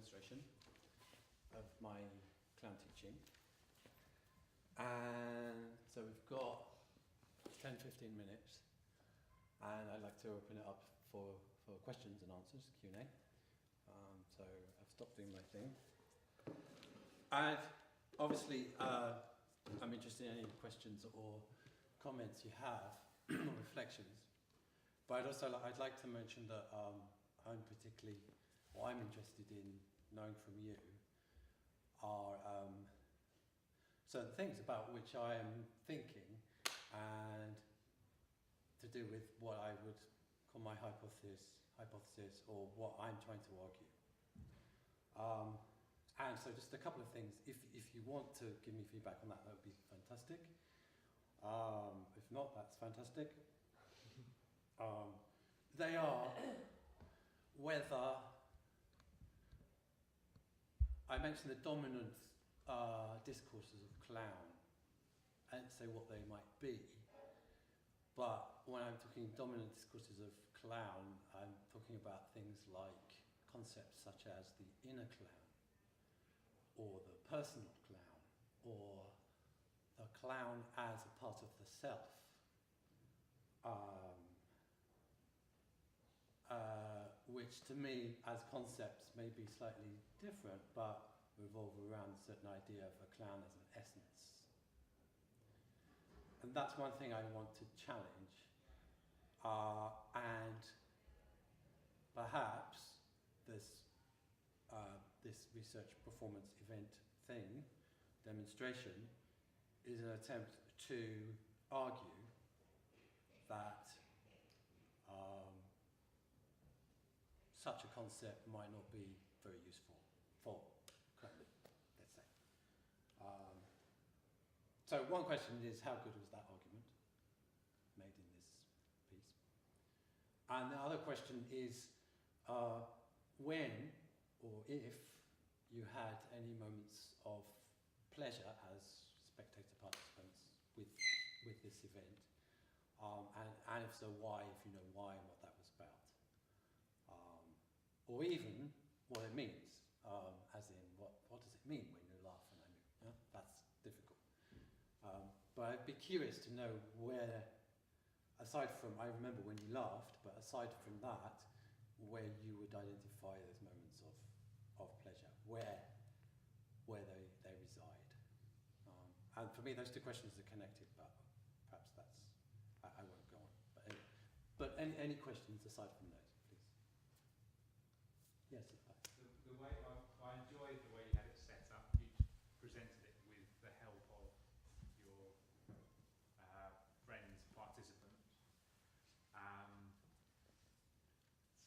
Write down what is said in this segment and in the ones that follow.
demonstration of my clown teaching. And so we've got 10-15 minutes, and I'd like to open it up for questions and answers, Q&A. So I've stopped doing my thing. And obviously, I'm interested in any questions or comments you have, or reflections. But I'd like to mention that I'm interested in knowing from you are certain things about which I am thinking, and to do with what I would call my hypothesis, or what I'm trying to argue. And so just a couple of things. If you want to give me feedback on that, that would be fantastic. If not, that's fantastic. They are whether I mentioned the dominant discourses of clown. I didn't say what they might be, but when I'm talking dominant discourses of clown, I'm talking about things like concepts such as the inner clown, or the personal clown, or the clown as a part of the self, which to me as concepts may be slightly different, but revolve around a certain idea of a clown as an essence. And that's one thing I want to challenge, and perhaps this research performance event thing, demonstration, is an attempt to argue that such a concept might not be very useful for clothing, let's say. So one question is, how good was that argument made in this piece? And the other question is, when or if you had any moments of pleasure as spectator participants with this event, and if so, why, if you know why and what that was about. Or even what it means, as in what does it mean when you laugh and I move? Yeah? That's difficult. But I'd be curious to know where, aside from, I remember when you laughed, but aside from that, where you would identify those moments of pleasure, where they reside. And for me, those two questions are connected, but perhaps that's, I won't go on. But any questions aside from those, please? Yes. The way I enjoyed the way you had it set up. You presented it with the help of your friends, participants.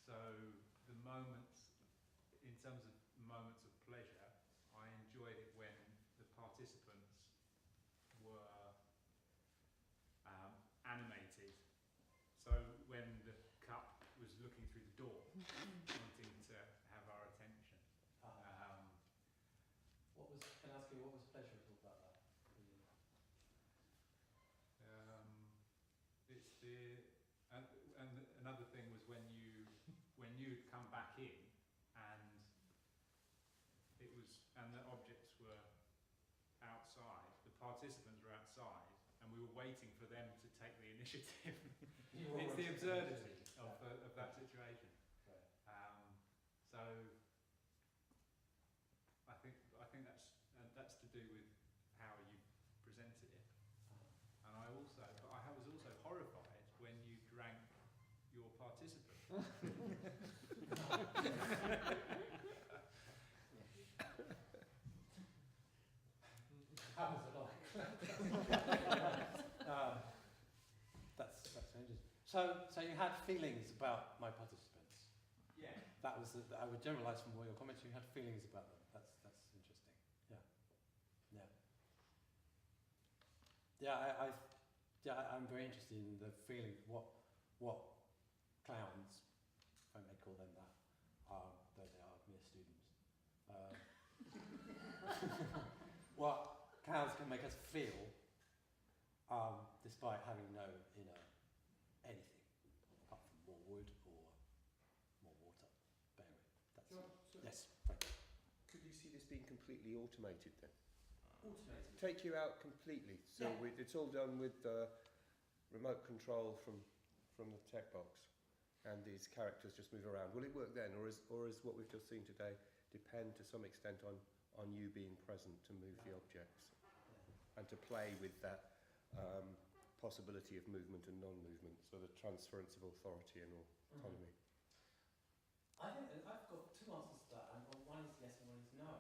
So the moments, in terms of moments of pleasure, I enjoyed it when the participants were animated. So when the cup was looking through the door, wanting to have our attention. Can I ask you, what was pleasurable about that? It's the and another thing was when you'd come back in and the objects were outside, the participants were outside, and we were waiting for them to take the initiative. It's the absurdity of that situation. Right. So I think that's to do with how you presented it. And I was also horrified when you drank your participant. Happens a lot. That's interesting. So you had feelings about my participants. Yeah. That was I would generalise from all your comments. You had feelings about them. That's interesting. Yeah. I'm very interested in the feeling. What clowns, if I may call them that, though they are mere students. What clowns can make us feel, despite having no inner anything, apart from more wood or more water. Bear with. That's yes. Frank. see this being completely automated then? Automated. Take you out completely. So Yeah. it's all done with remote control from the tech box, and these characters just move around. Will it work then, or is what we've just seen today depend to some extent on you being present to move the objects and to play with that possibility of movement and non-movement, so the transference of authority and autonomy? I think I've got two answers to that, and one is yes and one is no.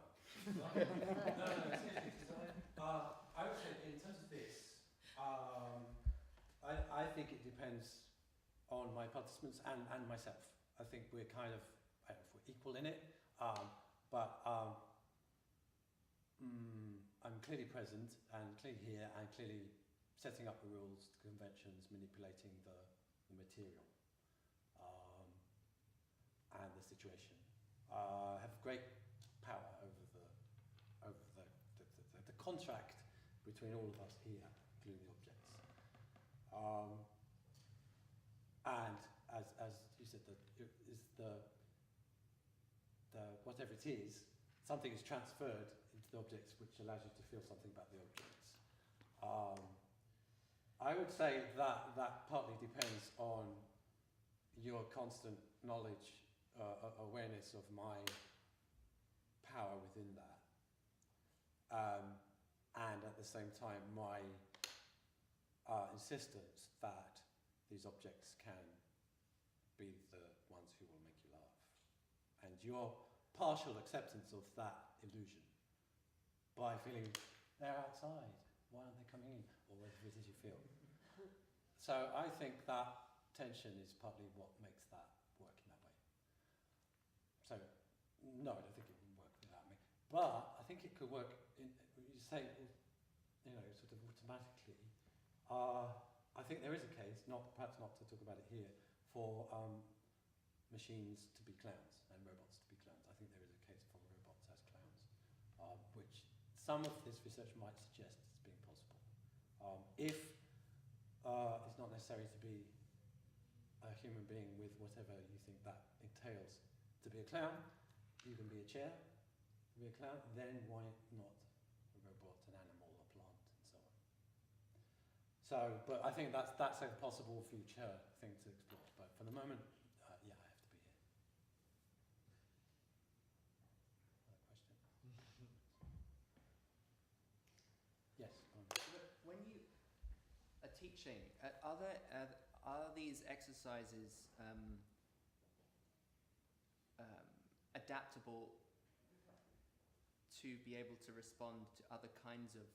No, seriously, because I would say in terms of this, I think it depends on my participants and myself. I think we're kind of, I don't know if we're equal in it, but I'm clearly present and clearly here and clearly setting up the rules, the conventions, manipulating the material and the situation. Have great power over the contract between all of us here, including the objects. And as you said, whatever it is, something is transferred into the objects which allows you to feel something about the objects. I would say that partly depends on your constant knowledge, awareness of my power within that. And at the same time, my insistence that these objects can be the ones who will make you laugh. And your partial acceptance of that illusion by feeling they're outside, why aren't they coming in? Or whatever it is you feel. So I think that tension is partly what makes that work in that way. So no, I don't think it would work without me. But I think it could work in, you say, you know, sort of automatically. I think there is a case, perhaps not to talk about it here, for machines to be clowns and robots to be clowns. I think there is a case for robots as clowns, which some of this research might suggest as being possible. If it's not necessary to be a human being with whatever you think that entails to be a clown, you can be a chair, be a clown, then why not a robot, an animal, a plant, and so on. So, but I think that's a possible future thing to explore. But for the moment, yeah, I have to be here. Another question? Yes. When you are teaching, are these exercises adaptable to be able to respond to other kinds of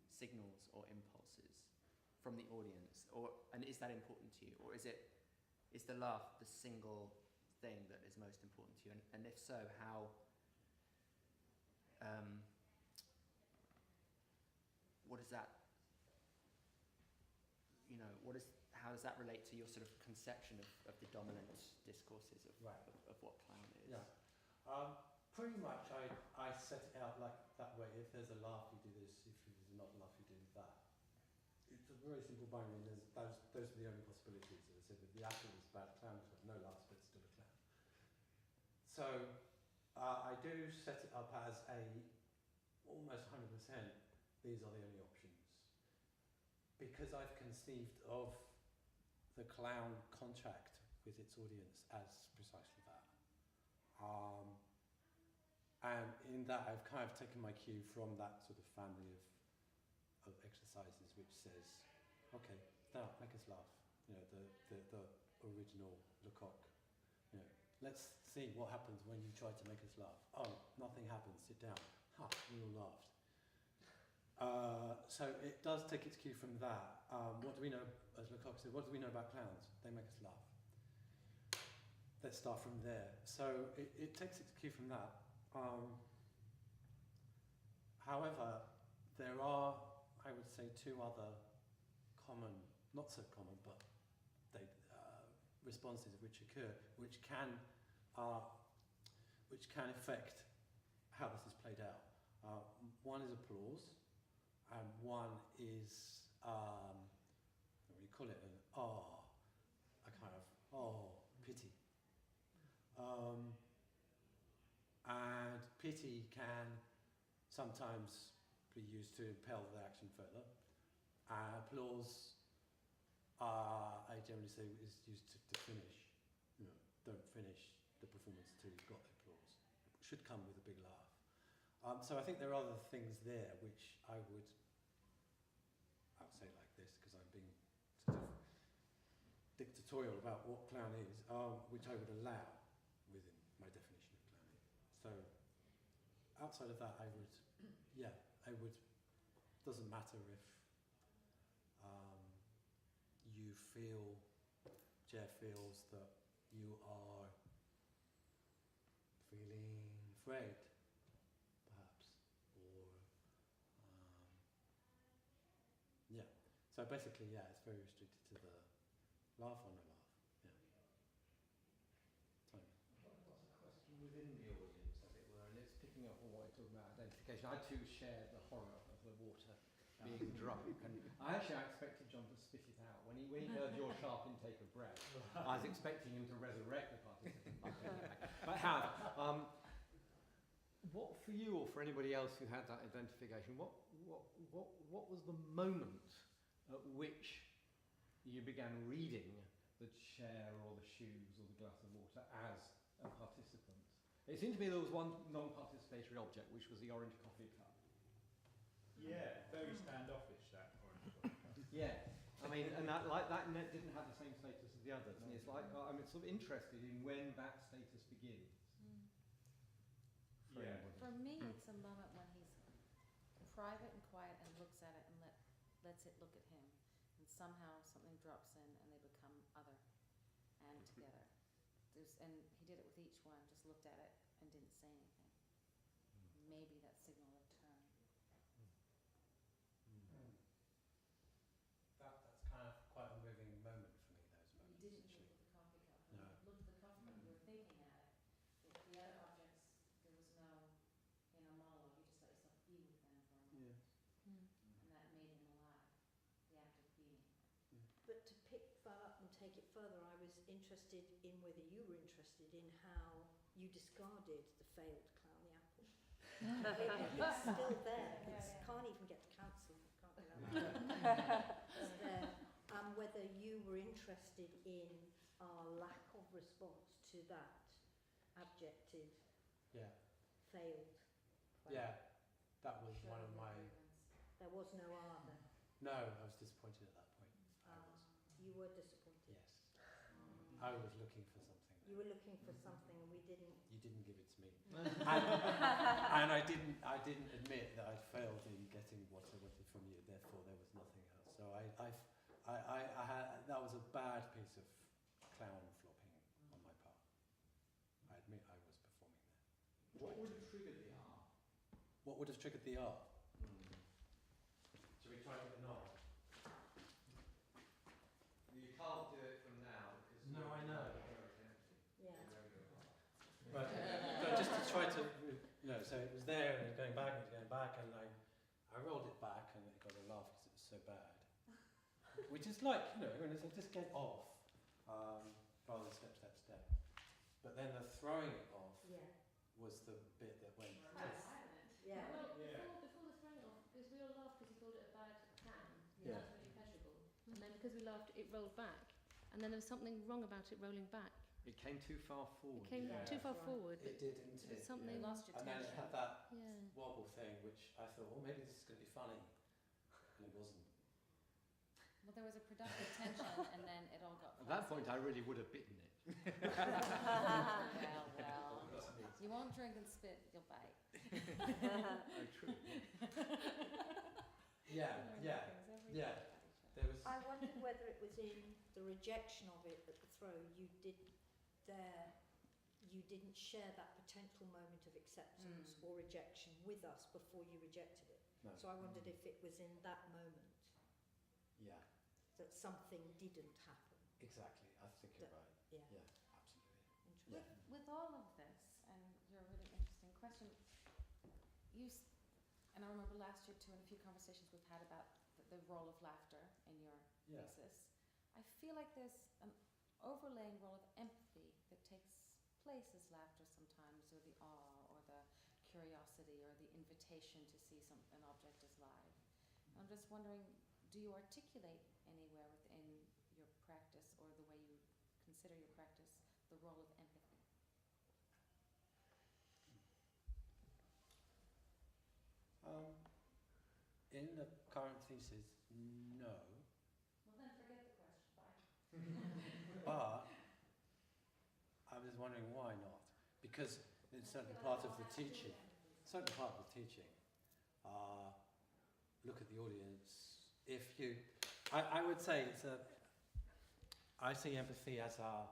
signals or impulses from the audience, and is that important to you, or is the laugh the single thing that is most important to you, and if so, how? What is that? You know, how does that relate to your sort of conception of the dominant discourses of what clown is? Yeah. Pretty much I set it out like that way. If there's a laugh, you do this. If there's not a laugh, you do that. It's a very simple binary, and those are the only possibilities. As I said, the apple is about a clown who's got no laughs, but still a clown. So I do set it up as almost 100%, these are the only options. Because I've conceived of the clown contract with its audience as precisely that. And in that, I've kind of taken my cue from that sort of family of exercises, which says, okay, now make us laugh. You know, the original Lecoq. You know, let's see what happens when you try to make us laugh. Oh, nothing happens. Sit down. Ha! We all laughed. So it does take its cue from that. What do we know, as Lecoq said, what do we know about clowns? They make us laugh. Let's start from there. So it takes its cue from that. However, there are, I would say, two other common, not so common, but they responses which occur, which can affect how this is played out. One is applause, and one is what do you call it? A kind of pity. And pity can sometimes be used to impel the action further. Applause, I generally say, is used to finish. You know, don't finish the performance until you've got the applause. It should come with a big laugh. So I think there are other things there which I would say like this, because I'm being sort of dictatorial about what clown is, which I would allow within my definition of clowning. So outside of that, I would, doesn't matter if you feel, Jer feels that you are feeling afraid, perhaps, or so basically, it's very restricted to the laugh or no laugh. Tony. What's a question within the audience, as it were, and it's picking up on what you're talking about identification. I too share the horror of the water being drunk, and I expected John to spit it out when he heard your sharp intake of breath. I was expecting him to resurrect the participant. But how? What for you, or for anybody else who had that identification? What was the moment at which you began reading the chair or the shoes or the glass of water as a participant? It seemed to me there was one non-participatory object, which was the orange coffee cup. Yeah, very standoffish, that orange coffee cup. Yeah, I mean, and that didn't have the same status as the others, and it's like, I'm sort of interested in when that status begins. Yeah. For me, it's a moment when he's private and quiet and looks at it and lets it look at him, and somehow something drops in and they become other and together. And he did it with each one, just looked at it and didn't say anything. Maybe that signal of turn. That's kind of quite a moving moment for me, those moments. You didn't look at the coffee cup. No. You looked at the coffee cup, you were thinking at it. With the other objects, there was no inner monologue. You just let yourself be with them for a moment. And that made him alive, the act of being. But to pick that up and take it further, I was interested in whether you were interested in how you discarded the failed clown the apple. It's still there. Can't even get to council. Can't do that. It's there. Whether you were interested in our lack of response to that abjected, failed. Yeah, that was Show one of your my. grievance. There was no other. No, I was disappointed at that point. You were disappointed. Yes. I was looking for something. You were looking for something and we didn't. You didn't give it to me, and I didn't admit that I'd failed in getting what I wanted from you. Therefore, there was nothing else. So I had, that was a bad piece of clown flopping on my part. I admit I was performing there. What would have triggered the R? What would have triggered the R? Should we try to get the knob? You can't do it from now because No, I know. Yeah. Right. But just to try to, so it was there and it was going back and it was going back, and I rolled it back and it got a laugh because it was so bad. Which is like, when it's like, just get off, rather than step. But then the throwing it off was the bit that went. Yeah. Well, before the throwing off, because we all laughed because he called it a bad plan. Yeah. That's really pleasurable. And then because we laughed, it rolled back. And then there was something wrong about it rolling back. It came too far forward. It came too far Right. forward. It did, didn't it? But something Yeah. lost your And then it tension. had that Yeah. wobble thing, which I thought, maybe this is going to be funny. And it wasn't. Well, there was a productive tension, and then it all got. At that point, I really would have bitten it. Well. You won't drink and spit, you'll bite. Oh, true. Yeah. There was. I wondered whether it was in the rejection of it at the throw, you didn't share that potential moment of acceptance or rejection with us before you rejected it. No. So I wondered if it was in that moment Yeah, that something didn't happen. exactly. I think you're right. Yeah. Yeah, absolutely. Interesting. With all of this, and you're a really interesting question, and I remember last year too, in a few conversations we've had about the role of laughter in your thesis, I feel like there's an overlaying role of empathy that takes place as laughter sometimes, or the awe, or the curiosity or the invitation to see an object as live. I'm just wondering, do you articulate anywhere within your practice or the way you consider your practice the role of empathy? In the current thesis, no. Well, then forget the question. Bye. But I was wondering why not? Because it's certainly part of the teaching. Certainly part of the teaching. Look at the audience. If you, I would say it's a. I see empathy as I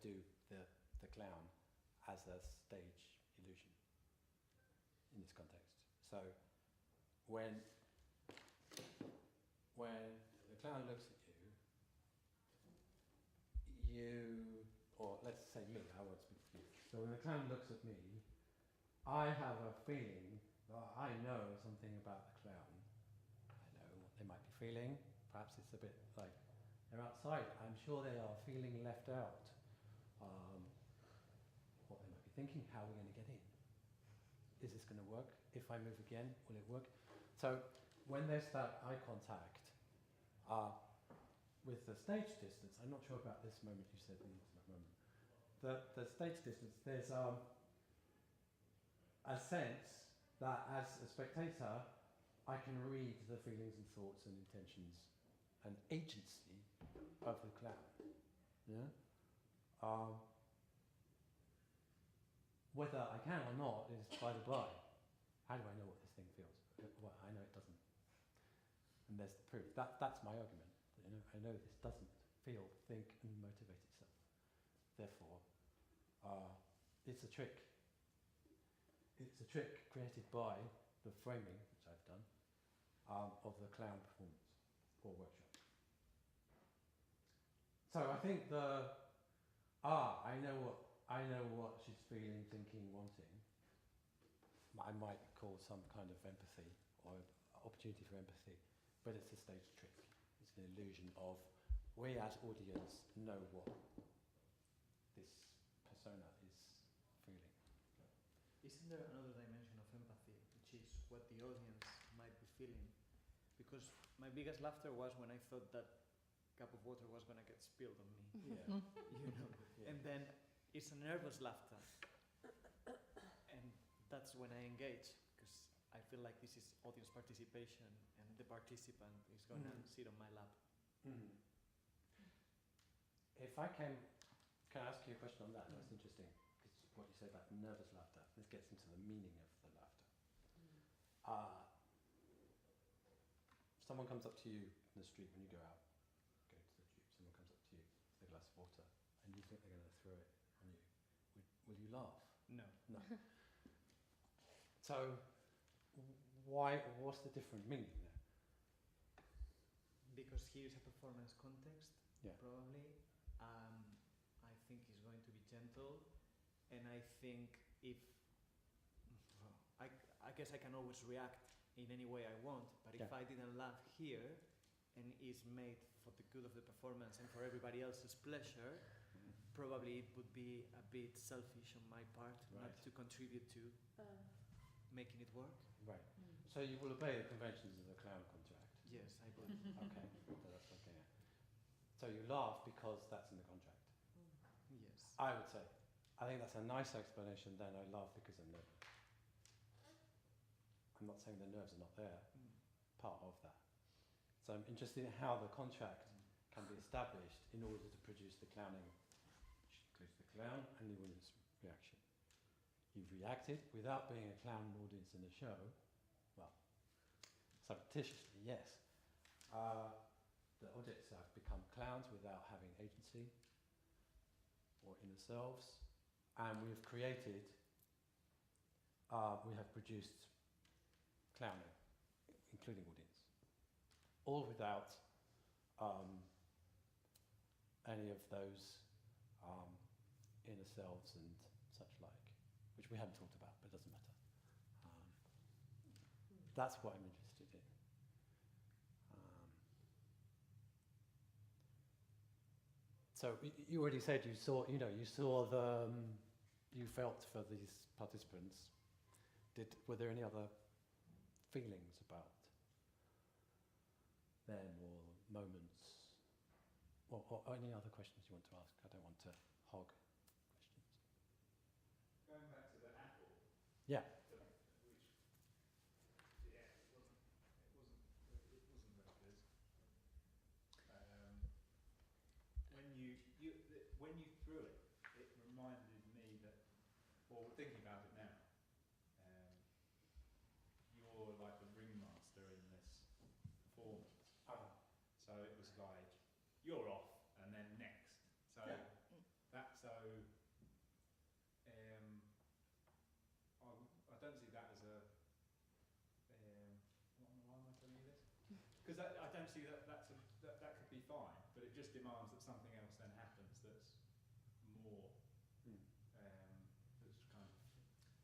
do the clown, as a stage illusion in this context. So when the clown looks at you, or let's say me, I won't speak for you. So when the clown looks at me, I have a feeling that I know something about the clown. I know what they might be feeling. Perhaps it's a bit like they're outside. I'm sure they are feeling left out. What they might be thinking, how are we going to get in? Is this going to work? If I move again, will it work? So when there's that eye contact, with the stage distance, I'm not sure about this moment you said, the intimate moment. The stage distance, there's a sense that as a spectator, I can read the feelings and thoughts and intentions and agency of the clown. Yeah? Whether I can or not is by the by. How do I know what this thing feels? Well, I know it doesn't. And there's the proof. That's my argument. You know, I know this doesn't feel, think, and motivate itself. Therefore, it's a trick. It's a trick created by the framing, which I've done, of the clown performance or workshop. So I think I know what she's feeling, thinking, wanting. I might call some kind of empathy or opportunity for empathy, but it's a stage trick. It's an illusion of we as audience know what this persona is feeling. Isn't there another dimension of empathy, which is what the audience might be feeling? Because my biggest laughter was when I thought that cup of water was going to get spilled on me. Yeah. You know, Yeah. and then it's a nervous laughter, and that's when I engage, because I feel like this is audience participation, and the participant is going to sit on my lap. Mm. If I can I ask you a question on that? That's interesting. Because what you say about nervous laughter, this gets into the meaning of the laughter. Someone comes up to you in the street when you go out, go to the tube, someone comes up to you with a glass of water, and you think they're going to throw it on you. Will you laugh? No. No. So, what's the different meaning there? Because here's a performance context, Yeah. probably. I think it's going to be gentle, and I think if I guess I can always react in any way I want, but if I didn't laugh here, and is made for the good of the performance and for everybody else's pleasure, probably it would be a bit selfish on my part not to contribute to making it work. Right. So you will obey the conventions of the clown contract? Yes, I would. Okay, so that's okay. So you laugh because that's in the contract? Yes. I would say. I think that's a nicer explanation than I laugh because I'm nervous. I'm not saying the nerves are not there, part of that. So I'm interested in how the contract can be established in order to produce the clowning, which includes the clown and the audience reaction. You've reacted without being a clown audience in the show. Well, surreptitiously, yes. The objects have become clowns without having agency or in themselves, and we've created, we have produced clowning, including audience, all without any of those inner selves and such like, which we haven't talked about, but it doesn't matter. That's what I'm interested in. So you already said you saw the, you felt for these participants, were there any other feelings about them or moments, or any other questions you want to ask? I don't want to hog questions. Going back to the apple. Yeah. When you threw it, it reminded me that, well, thinking about it now, you're like the ringmaster in this performance. So it was like, you're off, and then next. So I don't see that as a, why am I telling you this? Because I don't see that that could be fine, but it just demands that something else then happens that's more, that's kind of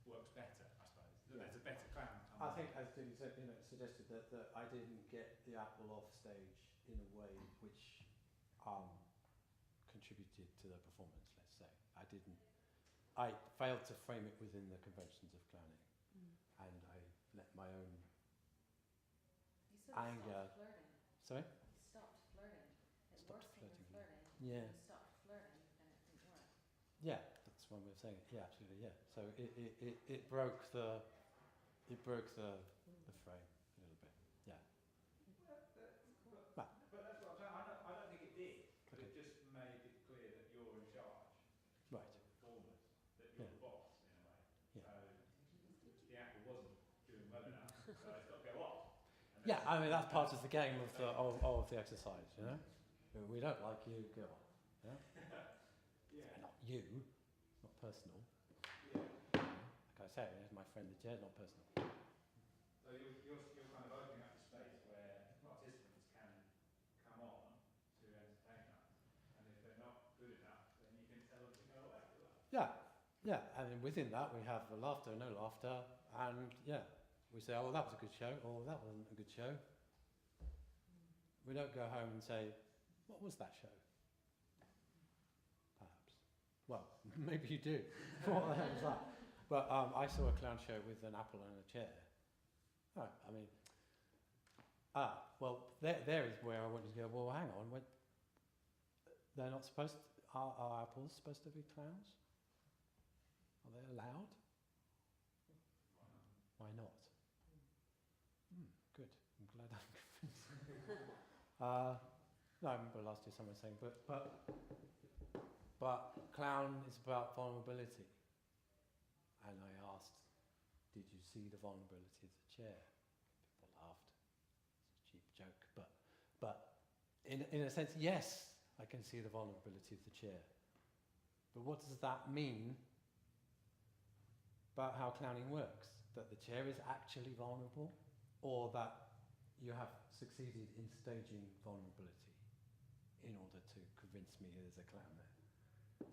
works better, I suppose. That there's a better clown. I think, as Julie said, suggested that I didn't get the apple off stage in a way which contributed to the performance, let's say. I failed to frame it within the conventions of clowning, and I let my own You sort of anger. stopped flirting. Sorry? You stopped flirting. It Stopped worked when you're flirting. flirting. Yeah. You stopped flirting, and it didn't work. Yeah, that's one way of saying it. Yeah, absolutely. Yeah. So it broke the frame a little bit. Yeah. But that's what I'm saying. I don't think it did. But Okay. it just made it clear that you're in charge Right. of the performance, that you're the boss in a way. Yeah. So the apple wasn't doing well enough, so it's got to go off. And Yeah, I mean that's part of the game of the exercise, you know. We don't like you, go on. Yeah? Yeah. Not you, not personal. Yeah. Like I say, there's my friend the chair, not personal. So you're kind of opening up a space where participants can come on to entertain us, and if they're not good enough, then you can tell them to go away. Yeah, yeah, and then within that we have the laughter, no laughter, and yeah, we say, oh, well, that was a good show, or that wasn't a good show. We don't go home and say, what was that show? Perhaps. Well, maybe you do. What the hell was that? But I saw a clown show with an apple and a chair. Oh, I mean, well, there is where I wanted to go, well, hang on, they're not supposed to, are apples supposed to be clowns? Are they allowed? Why not? Good, I'm glad I'm convinced. No, I remember last year someone saying, but clown is about vulnerability. And I asked, did you see the vulnerability of the chair? People laughed. It's a cheap joke, but in a sense, yes, I can see the vulnerability of the chair. But what does that mean about how clowning works? That the chair is actually vulnerable, or that you have succeeded in staging vulnerability in order to convince me there's a clown there,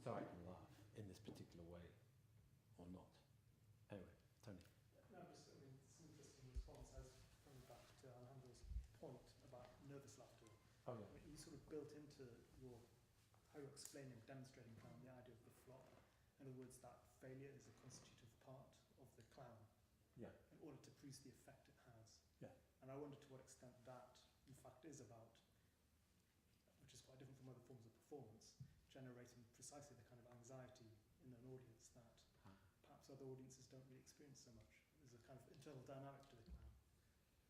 so I can laugh in this particular way, or not. Anyway, Tony. No, just, I mean, it's an interesting response as coming back to Alejandro's point about nervous laughter. Oh yeah. I mean, you sort of built into your, how you're explaining, demonstrating clown, the idea of the flop. In other words, that failure is a constitutive part of the clown. Yeah. In order to produce the effect it has. Yeah. And I wonder to what extent that, in fact, is about, which is quite different from other forms of performance, generating precisely the kind of anxiety in an audience that perhaps other audiences don't really experience so much. There's a kind of internal dynamic to the clown.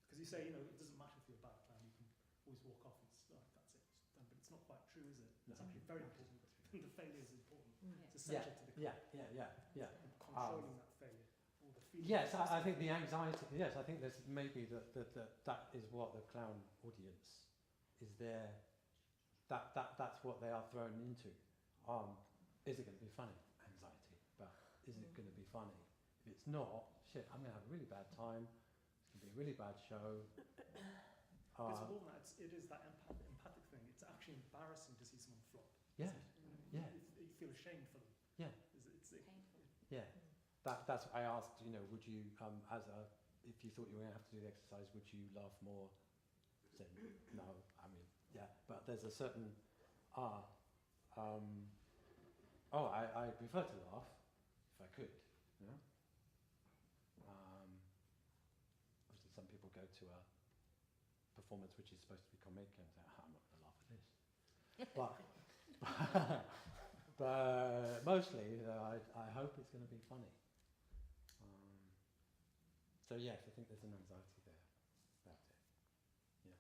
Because you say, you know, it doesn't matter if you're a bad clown, you can always walk off and that's it, it's done. But it's not quite true, is it? No. It's actually very important. The failure is important. Yeah. It's essential to the clown. Yeah. And controlling that failure. Or the feeling. Yes, I think the anxiety. Yes, I think there's maybe that is what the clown audience is there. That's what they are thrown into. Is it going to be funny? Anxiety. But is it going to be funny? If it's not, shit, I'm going to have a really bad time. It's going to be a really bad show. But it's more than that. It is that empathic thing. It's actually embarrassing to see someone flop. Yeah. Yeah. You feel ashamed for them. Yeah. Painful. Yeah. That's I asked. You know, would you if you thought you were going to have to do the exercise, would you laugh more? Said no. I mean, yeah. But there's a certain I prefer to laugh if I could. You know. to a performance which is supposed to be comic and say, I'm not going to laugh at this. But mostly, I hope it's going to be funny. So yes, I think there's an anxiety there about it. Yeah.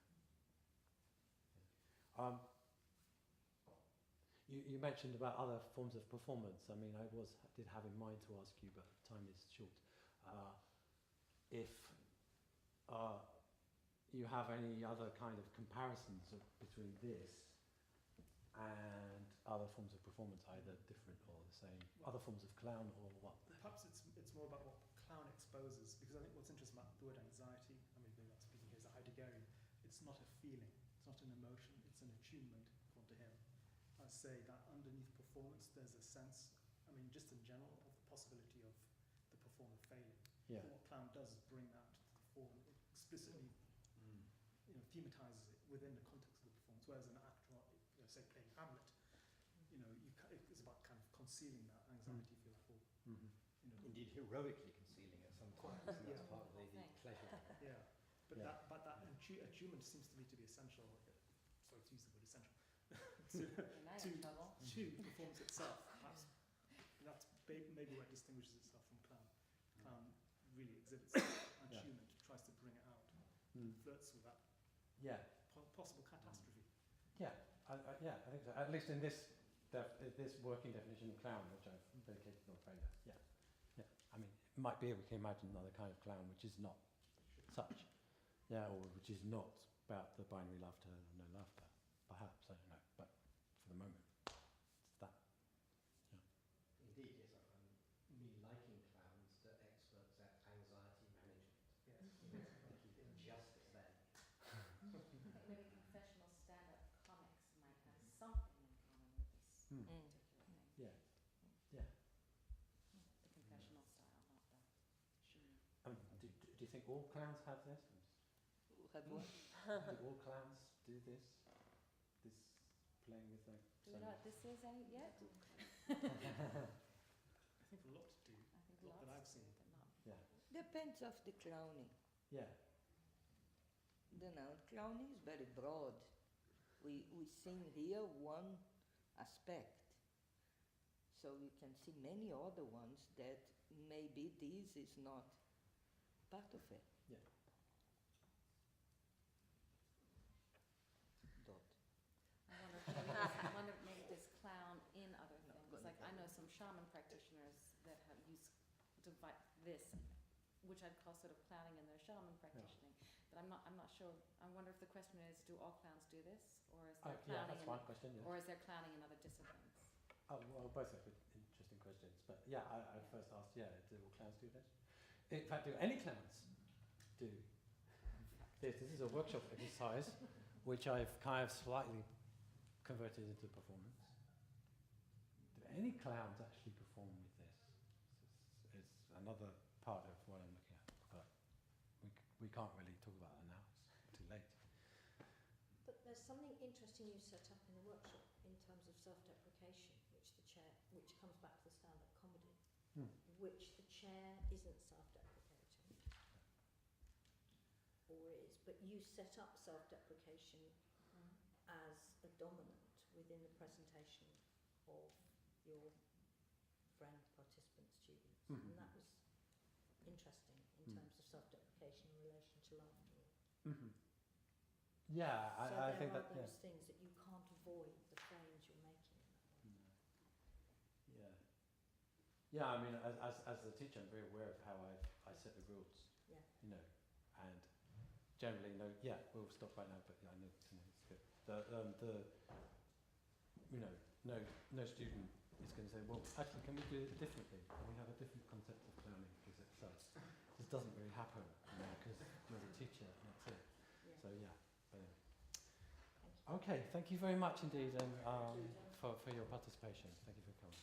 You mentioned about other forms of performance. I mean, I did have in mind to ask you, but time is short. If you have any other kind of comparisons between this and other forms of performance, either different or the same, other forms of clown or what? Perhaps it's more about what clown exposes, because I think what's interesting about the word anxiety, I mean, maybe I'm speaking here as a Heideggerian, it's not a feeling, it's not an emotion, it's an attunement, according to him. I say that underneath performance, there's a sense, I mean, just in general, of the possibility of the performer failing. Yeah. What clown does is bring that to the fore, it explicitly thematizes it within the context of the performance, whereas an actor, say playing Hamlet, it's about kind of concealing that anxiety, if you like, or, Indeed, heroically concealing it sometimes. And that's part of the pleasure. Yeah, but that attunement seems to me to be essential. Sorry to use the word essential. to performance itself. Perhaps that's maybe what distinguishes itself from clown. Clown really exhibits attunement, tries to bring it out, flirts with that possible catastrophe. Yeah, I think so. At least in this working definition of clown, which I've dedicated on failure. Yeah. I mean, it might be we can imagine another kind of clown which is not such, or which is not about the binary laughter or no laughter. Perhaps, I don't know. But for the moment, it's that. Yeah. Indeed, yes. Me liking clowns, they're experts at anxiety management. Yes. They keep it just as then. I think maybe confessional stand-up comics might have something in common with this particular thing. Yeah. The confessional style, not the sheen. Do you think all clowns have this? Have what? Do all clowns do this? This playing with their Do we know what this is yet? I think lots do. I think Lot that I've lots seen. do, but not. Yeah. Depends of the clowning. Yeah. Clowning is very broad. We sing here one aspect. So you can see many other ones that maybe this is not part of it. Yeah. Dot. I wonder if maybe there's clown in other things. Like I know some shaman practitioners that have used this, which I'd call sort of clowning in their shaman practitioning. But I'm not sure. I wonder if the question is, do all clowns do this, or is there clowning that's one question. Yeah. or is there clowning in other disciplines? Oh, well, both are interesting questions. But yeah, I first asked, do all clowns do this? In fact, do any clowns do this? This is a workshop exercise, which I've kind of slightly converted into performance. Do any clowns actually perform with this? It's another part of what I'm looking at, but we can't really talk about that now. It's too late. But there's something interesting you set up in the workshop in terms of self-deprecation, which comes back to the stand-up comedy, which the chair isn't self-deprecating, or is, but you set up self-deprecation as a dominant within the presentation of your friend, participant, students, and that was interesting in terms of self-deprecation in relation to laughter. Yeah, I think that. So there are those things that you can't avoid the frames you're making in that way. Yeah, I mean, as the teacher, I'm very aware of how I set the rules. Yeah. And generally, we'll stop right now. But I know it's good. No student is going to say, well, actually, can we do it differently? Can we have a different concept of clowning? Because this doesn't really happen, because you're the teacher, and that's it. Yeah. So okay, thank you very much indeed, and for your participation. Thank you for coming.